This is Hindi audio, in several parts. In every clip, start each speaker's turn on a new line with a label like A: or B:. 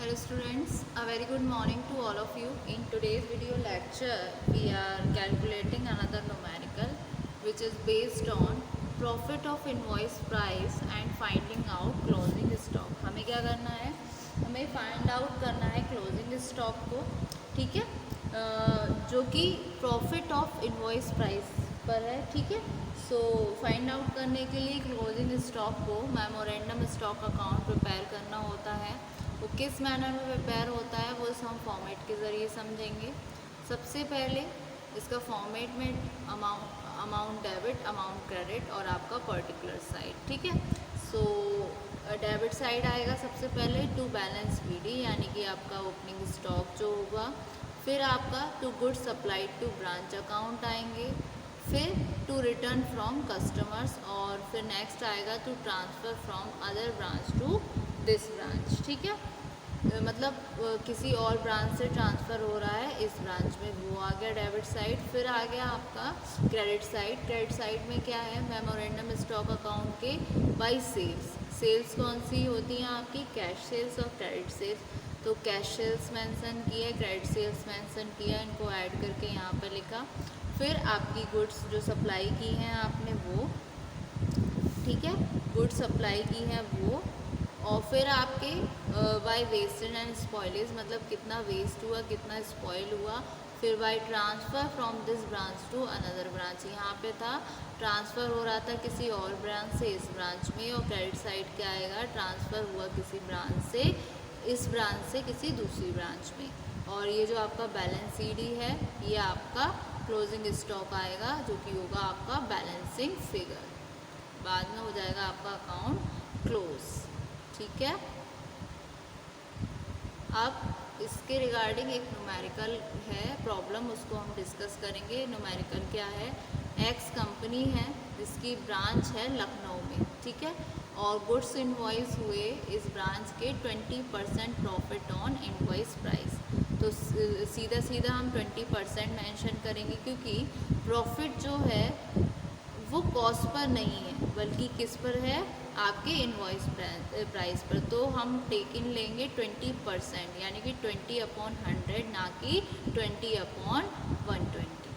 A: Hello students, a very good morning to all of you. In today's video lecture, we are calculating another numerical which is based on profit of invoice price and finding out closing stock. हमें क्या करना है? हमें find out करना है closing stock को, ठीक है, जो कि profit of invoice price पर है, ठीक है। सो फाइंड आउट करने के लिए क्लोजिंग स्टॉक को मेमोरेंडम स्टॉक अकाउंट प्रिपेयर करना होता है। वो किस मैनर में प्रिपेयर होता है वो हम फॉर्मेट के ज़रिए समझेंगे। सबसे पहले इसका फॉर्मेट में अमाउंट डेबिट, अमाउंट क्रेडिट और आपका पर्टिकुलर साइड, ठीक है। सो डेबिट साइड आएगा सबसे पहले टू बैलेंस बीडी, यानी कि आपका ओपनिंग स्टॉक जो होगा। फिर आपका to goods supplied to branch account आएंगे, फिर टू रिटर्न फ्रॉम कस्टमर्स, और फिर नेक्स्ट आएगा to transfer from other branch to this branch, ठीक है। मतलब किसी और ब्रांच से ट्रांसफ़र हो रहा है इस ब्रांच में, वो आ गया डेबिट साइड। फिर आ गया आपका क्रेडिट साइड। क्रेडिट साइड में क्या है? मेमोरेंडम स्टॉक अकाउंट के बाई सेल्स। सेल्स कौन सी होती हैं आपकी? कैश सेल्स और क्रेडिट सेल्स। तो कैश सेल्स मेंशन की है, क्रेडिट सेल्स मेंशन किया, इनको ऐड करके यहाँ पर लिखा। फिर आपकी गुड्स जो सप्लाई की हैं आपने वो, ठीक है, गुड्स सप्लाई की हैं वो। और फिर आपके बाय वेस्टेड एंड स्पॉइलेज, मतलब कितना वेस्ट हुआ, कितना स्पॉइल हुआ। फिर by transfer from this branch to another branch, यहाँ पे था ट्रांसफ़र हो रहा था किसी और ब्रांच से इस ब्रांच में। और क्रेडिट साइड क्या आएगा? ट्रांसफ़र हुआ किसी ब्रांच से इस ब्रांच से किसी दूसरी ब्रांच में। और ये जो आपका बैलेंस सीडी है ये आपका क्लोजिंग स्टॉक आएगा, जो कि होगा आपका बैलेंसिंग फिगर। बाद में हो जाएगा आपका अकाउंट क्लोज, ठीक है। अब इसके रिगार्डिंग एक न्यूमेरिकल है प्रॉब्लम, उसको हम डिस्कस करेंगे। न्यूमेरिकल क्या है? एक्स कंपनी है जिसकी ब्रांच है लखनऊ में, ठीक है, और गुड्स इनवॉइस हुए इस ब्रांच के 20% प्रॉफिट ऑन इनवॉइस प्राइस। तो सीधा सीधा हम 20% मेंशन करेंगे, क्योंकि प्रॉफिट जो है वो कॉस्ट पर नहीं है बल्कि किस पर है? आपके इनवॉइस प्राइस पर। तो हम टेक इन लेंगे 20%, यानी कि 20/100, ना कि 20/120।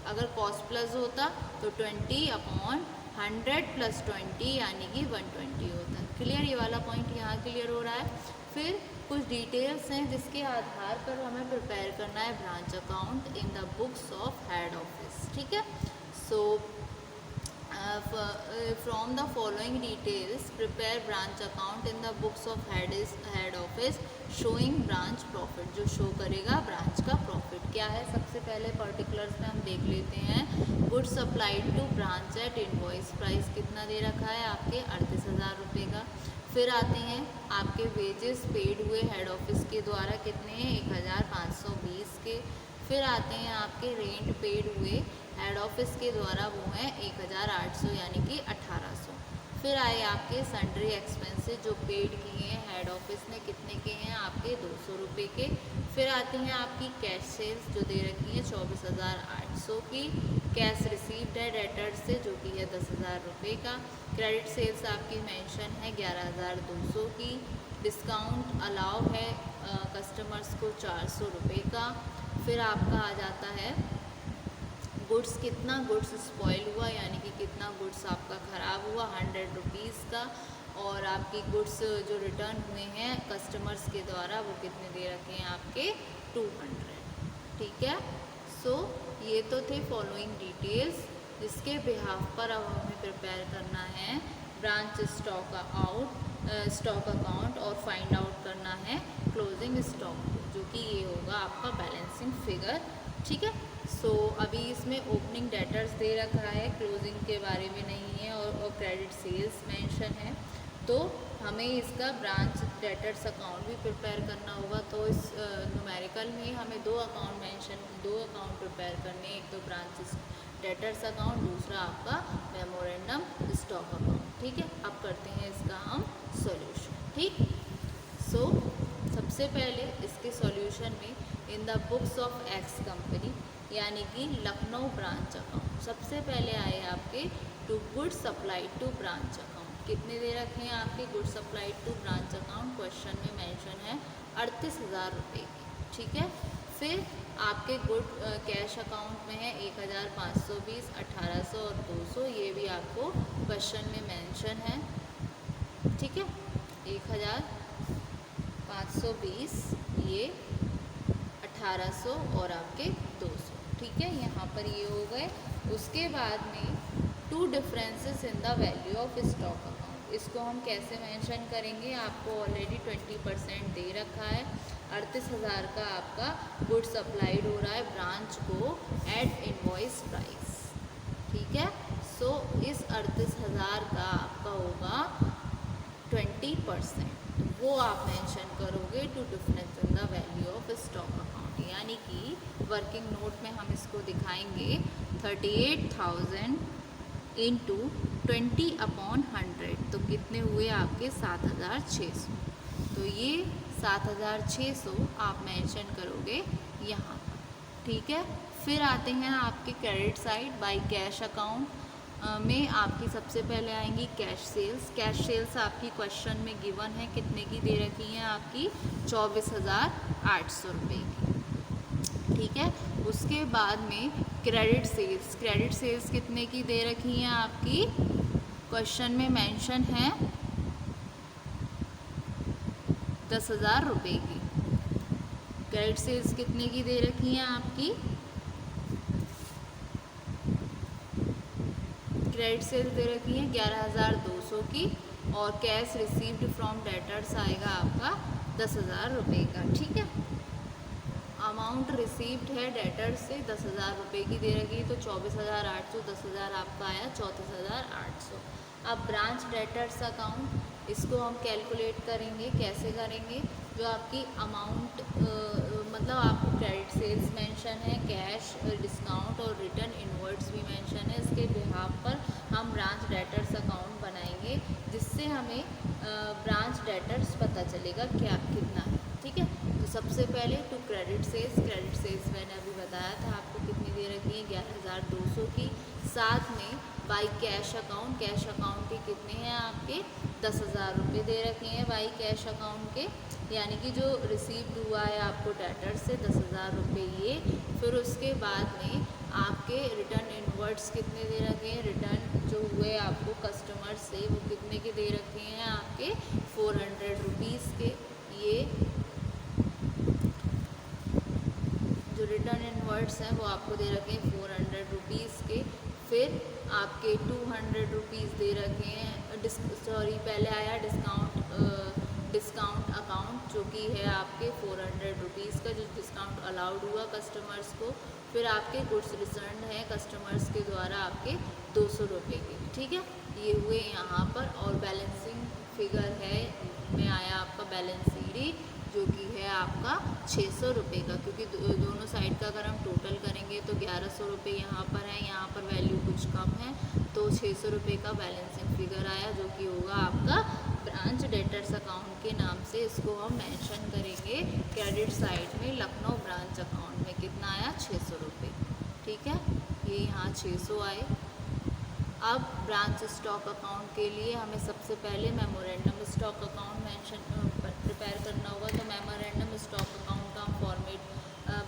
A: अगर कॉस्ट प्लस होता तो 20/100 + 20 यानी कि 120 होता। क्लियर? ये वाला पॉइंट यहाँ क्लियर हो रहा है। फिर कुछ डिटेल्स हैं जिसके आधार पर हमें प्रिपेयर करना है branch account in the books of head office, ठीक है। सो from the following details prepare branch account in the books of head office showing branch profit, जो शो करेगा ब्रांच का प्रॉफिट क्या है। सबसे पहले पर्टिकुलर्स में हम देख लेते हैं। Goods supplied to branch at invoice price कितना दे रखा है? आपके 38,000 रुपये का। फिर आते हैं आपके वेजेस पेड हुए हेड ऑफिस के द्वारा, कितने हैं? 1,520 के। फिर आते हैं आपके रेंट पेड हुए हेड ऑफिस के द्वारा, वो हैं 1,800 यानी कि 1,800। फिर आए आपके सन्ड्री एक्सपेंसेस जो पेड किए हैं हेड ऑफिस ने, कितने के हैं? आपके 200 रुपये के। फिर आती हैं आपकी कैश सेल्स जो दे रखी है 24,800 की। कैश रिसीव्ड है डेटर्स से जो कि है 10,000 रुपये का। क्रेडिट सेल्स आपकी मेंशन है 11,200 की। डिस्काउंट अलाउ है कस्टमर्स को 400 रुपये का। फिर आपका आ जाता है गुड्स, कितना गुड्स स्पॉइल हुआ, यानी कि कितना गुड्स आपका ख़राब हुआ, 100 रुपीज़ का। और आपकी गुड्स जो रिटर्न हुए हैं कस्टमर्स के द्वारा वो कितने दे रखे हैं? आपके 200, ठीक है। सो ये तो थे फॉलोइंग डिटेल्स जिसके बिहाफ पर अब हमें प्रिपेयर करना है ब्रांच स्टॉक अकाउंट और फाइंड आउट करना है क्लोजिंग स्टॉक, जो कि ये होगा आपका बैलेंसिंग फिगर, ठीक है। सो अभी इसमें ओपनिंग डेटर्स दे रखा है, क्लोजिंग के बारे में नहीं है, और क्रेडिट सेल्स मेंशन है। तो हमें इसका ब्रांच डेटर्स अकाउंट भी प्रिपेयर करना होगा। तो इस न्यूमेरिकल में हमें दो अकाउंट प्रिपेयर करने हैं, एक तो ब्रांच डेटर्स अकाउंट, दूसरा आपका मेमोरेंडम स्टॉक अकाउंट, ठीक है। अब करते हैं इसका हम सॉल्यूशन, ठीक। सो सबसे पहले इसके सॉल्यूशन में in the books of X company, यानी कि लखनऊ ब्रांच अकाउंट, सबसे पहले आए आपके to goods supplied to branch account, कितने दे रखे हैं आपके? Goods supplied to branch account question में मेंशन है 38,000 रुपये की, ठीक है। फिर आपके गुड कैश अकाउंट में है 1,520, 1,800 और 200, ये भी आपको क्वेश्चन में मेंशन है, ठीक है। 1,520 ये 1,800 और आपके 200, ठीक है। यहाँ पर ये हो गए। उसके बाद में 2 differences in the value of stock account, इसको हम कैसे मेंशन करेंगे, आपको ऑलरेडी 20% दे रखा है। 38,000 का आपका गुड्स सप्लाइड हो रहा है ब्रांच को एट इनवॉइस प्राइस, ठीक है। सो इस 38,000 का आपका होगा 20%, वो आप मेंशन करोगे to difference in the value of stock account, यानी कि वर्किंग नोट में हम इसको दिखाएंगे 38,000 इंटू 20/100, तो कितने हुए आपके 7,600, तो ये 7,600 आप मेंशन करोगे यहाँ पर, ठीक है। फिर आते हैं आपके credit side by cash account में आपकी सबसे पहले आएंगी कैश सेल्स। कैश सेल्स आपकी क्वेश्चन में गिवन है, कितने की दे रखी हैं आपकी 24,800 रुपये की, ठीक है। उसके बाद में क्रेडिट सेल्स, क्रेडिट सेल्स कितने की दे रखी हैं आपकी, क्वेश्चन में मेंशन है 10,000 रुपये की। क्रेडिट सेल्स कितने की दे रखी हैं आपकी, क्रेडिट सेल्स दे रखी है 11,200 की, और कैश रिसीव्ड फ्रॉम डेटर्स आएगा आपका 10,000 रुपये का, ठीक है। अमाउंट रिसीव्ड है डेटर्स से 10,000 रुपये की दे रखी है, तो 24,800, 10,000 आपका आया 34,800। अब ब्रांच डेटर्स अकाउंट, इसको हम कैलकुलेट करेंगे, कैसे करेंगे, जो आपकी अमाउंट मतलब आपको क्रेडिट सेल्स मेंशन है, कैश डिस्काउंट और रिटर्न इनवर्ड्स भी मेंशन है, इसके बिहाफ पर हम ब्रांच डेटर्स अकाउंट बनाएंगे, जिससे हमें ब्रांच डेटर्स पता चलेगा क्या कितना है, ठीक है। तो सबसे पहले टू क्रेडिट सेल्स मैंने अभी बताया था आपको कितनी दे रखी है 11,200 की, साथ में बाई कैश अकाउंट के कितने हैं आपके 10,000 रुपये दे रखे हैं बाई कैश अकाउंट के, यानी कि जो रिसीव्ड हुआ है आपको डेटर से 10,000 रुपये ये। फिर उसके बाद में आपके रिटर्न इनवर्ड्स कितने दे रखे हैं, रिटर्न जो हुए आपको कस्टमर से वो कितने के दे रखे हैं आपके 400 रुपीज़ के, ये जो रिटर्न इनवर्ड्स हैं वो आपको दे रखे हैं 400 रुपीज़ के। फिर आपके 200 रुपीज़ दे रखे हैं, पहले आया डिस्काउंट अकाउंट, जो कि है आपके 400 रुपीज़ का, जो डिस्काउंट अलाउड हुआ कस्टमर्स को। फिर आपके गुड्स रिटर्न है कस्टमर्स के द्वारा आपके 200 रुपये के, ठीक है। ये हुए यहाँ पर, और बैलेंसिंग फिगर है में आया आपका बैलेंस शीट, जो कि है आपका 600 रुपये का, क्योंकि दोनों साइड का अगर हम टोटल करेंगे तो 1100 रुपये यहाँ पर है, यहाँ पर वैल्यू कुछ कम है, तो 600 रुपये का बैलेंसिंग फिगर आया, जो कि होगा आपका ब्रांच डेटर्स अकाउंट के नाम से। इसको हम मेंशन करेंगे क्रेडिट साइड में, लखनऊ ब्रांच अकाउंट में कितना आया 600 रुपये, ठीक है। ये यहाँ 600 आए। अब ब्रांच स्टॉक अकाउंट के लिए हमें सबसे पहले मेमोरेंडम स्टॉक अकाउंट प्रिपेयर करना होगा, तो मेमोरेंडम स्टॉक अकाउंट का हम फॉर्मेट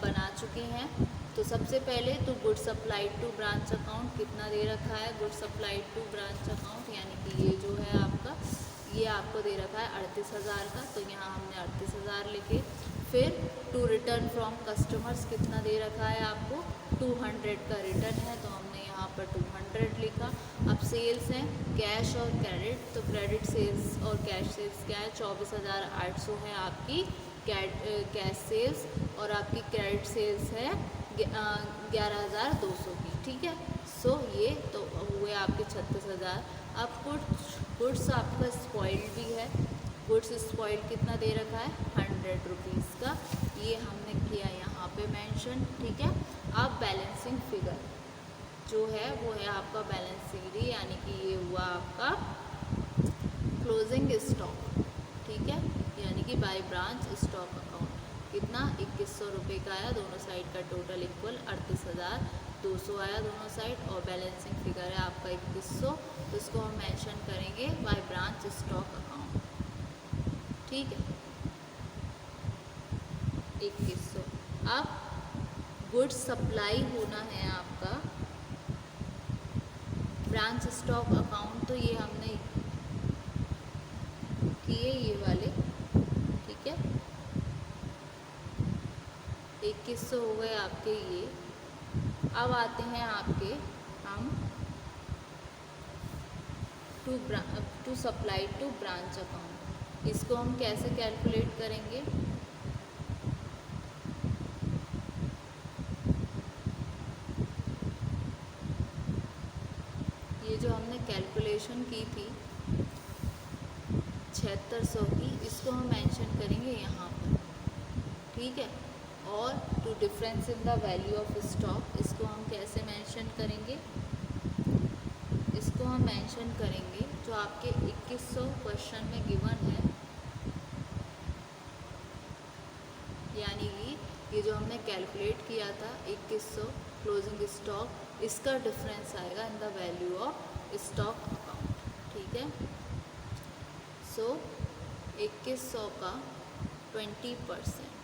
A: बना चुके हैं। तो सबसे पहले तो good supplied to branch account कितना दे रखा है, good supplied to branch account, यानी कि ये जो है आपका, ये आपको दे रखा है 38,000 का, तो यहाँ हमने 38,000 लिखे। फिर टू रिटर्न फ्रॉम कस्टमर्स कितना दे रखा है आपको 200 का रिटर्न है, तो हमने यहाँ पर 200 लिखा। अब सेल्स हैं कैश और क्रेडिट, तो क्रेडिट सेल्स और कैश सेल्स क्या है 24,800 है आपकी कैश सेल्स, और आपकी क्रेडिट सेल्स है 11,200 की, ठीक है। सो ये तो हुए आपके 36,000। अब कुछ गुड्स आपका स्पॉइल्ड भी है, गुड्स स्पॉइल्ड कितना दे रखा है 100 रुपीज़ का, ये हमने किया यहाँ पे मेंशन, ठीक है। अब बैलेंसिंग फिगर जो है वो है आपका बैलेंस शीट, यानी कि ये हुआ आपका क्लोजिंग स्टॉक, ठीक है, यानी कि बाय ब्रांच स्टॉक अकाउंट कितना 2100 रुपये का आया, दोनों साइड का टोटल इक्वल 38,200 आया दोनों साइड, और बैलेंसिंग फिगर है आपका 2100, तो इसको हम मेंशन करेंगे बाय ब्रांच स्टॉक अकाउंट, ठीक है। 2100। अब गुड्स सप्लाई होना है आपका ब्रांच स्टॉक अकाउंट, तो ये हमने किए ये वाले, ठीक है। 2100 हो गए आपके ये। अब आते हैं आपके हम to supply to branch account. इसको हम कैसे कैलकुलेट करेंगे? ये जो हमने कैलकुलेशन की थी 7600 की, इसको हम मेंशन करेंगे यहाँ पर, ठीक है। और to difference in the value of stock, इसको हम कैसे मेंशन करेंगे? इसको हम मेंशन करेंगे जो आपके 2100 क्वेश्चन में गिवन है, यानी कि ये जो हमने कैलकुलेट किया था 2100 क्लोजिंग स्टॉक, इसका डिफरेंस आएगा इन the value of stock account, ठीक है। सो 2100 का 20%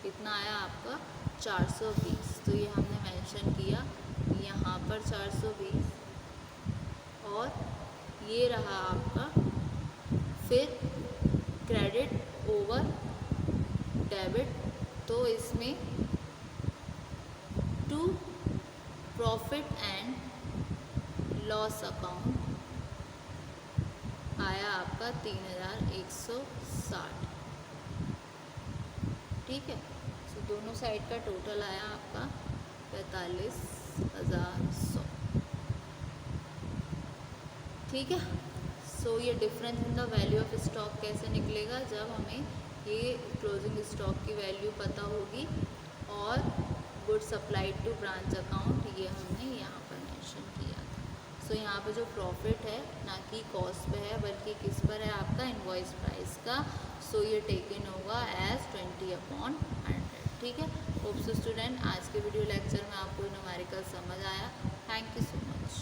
A: कितना आया आपका? 420। तो ये हमने मेंशन किया यहाँ पर 420, और ये रहा आपका फिर क्रेडिट ओवर डेबिट, तो इसमें to profit and loss account आया आपका 3160, ठीक है। सो दोनों साइड का टोटल आया आपका 45,100, ठीक है। सो ये difference in the value of stock कैसे निकलेगा? जब हमें ये क्लोजिंग स्टॉक की वैल्यू पता होगी, और good supplied to branch account ये हमने यहाँ पर मेंशन किया था। सो यहाँ पे जो प्रॉफिट है ना कि कॉस्ट पे है, बल्कि किस पर है? आपका इनवॉइस प्राइस का। सो ये टेकन होगा एज 20/100, ठीक है। होप सो स्टूडेंट आज के वीडियो लेक्चर में आपको न्यूमेरिकल समझ आया। Thank you so much.